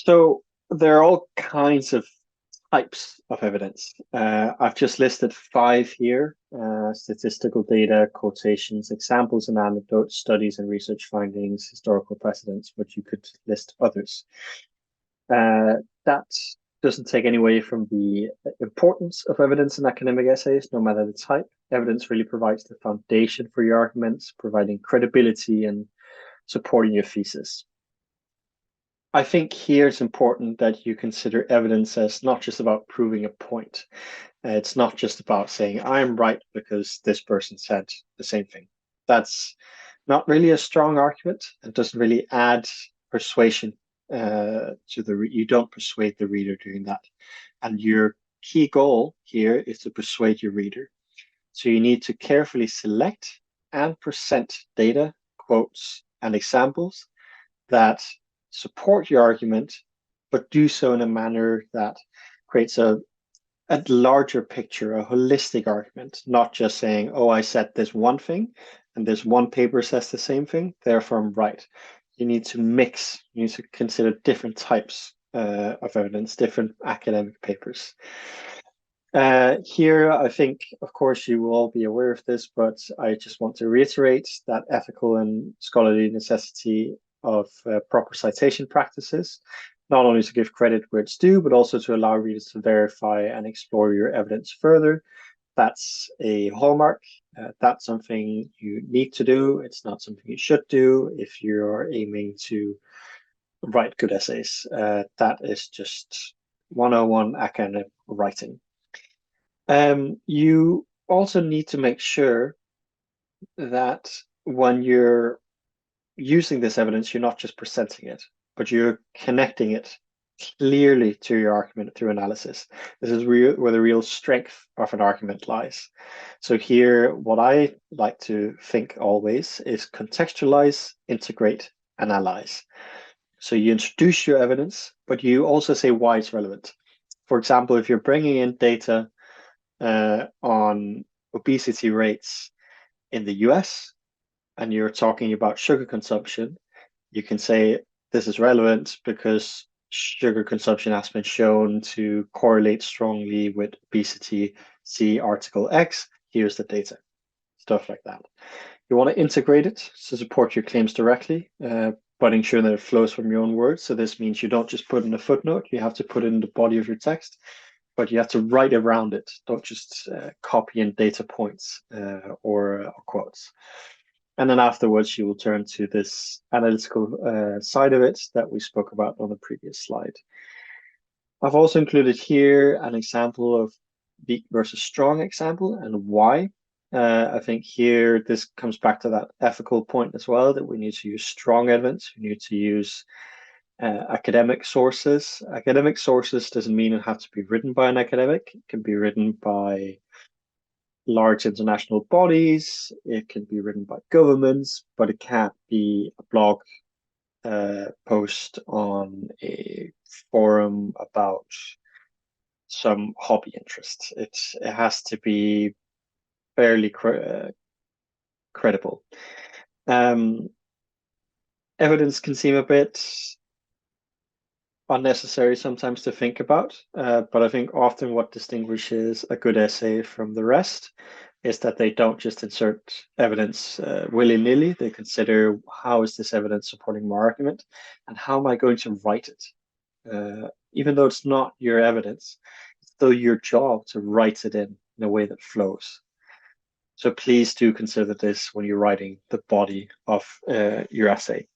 So there are all kinds of types of evidence. I've just listed five here: statistical data, quotations, examples and anecdotes, studies and research findings, historical precedents, but you could list others. That doesn't take any away from the importance of evidence in academic essays, no matter the type. Evidence really provides the foundation for your arguments, providing credibility and supporting your thesis. I think here it's important that you consider evidence as not just about proving a point. It's not just about saying, I'm right because this person said the same thing. That's not really a strong argument. It doesn't really add persuasion you don't persuade the reader doing that. And your key goal here is to persuade your reader. So you need to carefully select and present data, quotes, and examples that support your argument, but do so in a manner that creates a larger picture, a holistic argument, not just saying, oh, I said this one thing and this one paper says the same thing, therefore I'm right. You need to mix, you need to consider different types of evidence, different academic papers. Here, I think, of course, you will all be aware of this, but I just want to reiterate that ethical and scholarly necessity of proper citation practices, not only to give credit where it's due, but also to allow readers to verify and explore your evidence further. That's a hallmark. That's something you need to do. It's not something you should do if you're aiming to write good essays. That is just 101 academic writing. You also need to make sure that when you're using this evidence, you're not just presenting it, but you're connecting it clearly to your argument through analysis. This is where the real strength of an argument lies. So here, what I like to think always is contextualize, integrate, analyze. So you introduce your evidence, but you also say why it's relevant. For example, if you're bringing in data on obesity rates in the US, and you're talking about sugar consumption, you can say this is relevant because sugar consumption has been shown to correlate strongly with obesity. See article X, here's the data, stuff like that. You want to integrate it to support your claims directly, but ensure that it flows from your own words. So this means you don't just put in a footnote, you have to put in the body of your text, but you have to write around it. Don't just copy in data points or quotes. And then afterwards, you will turn to this analytical side of it that we spoke about on the previous slide. I've also included here an example of weak versus strong example and why. I think here this comes back to that ethical point as well, that we need to use strong evidence. We need to use academic sources. Academic sources doesn't mean it has to be written by an academic. It can be written by large international bodies. It can be written by governments, but it can't be a blog post on a forum about some hobby interest. It has to be fairly credible. Evidence can seem a bit unnecessary sometimes to think about, but I think often what distinguishes a good essay from the rest is that they don't just insert evidence willy-nilly. They consider, how is this evidence supporting my argument, and how am I going to write it? Even though it's not your evidence, it's still your job to write it in a way that flows. So please do consider this when you're writing the body of your essay.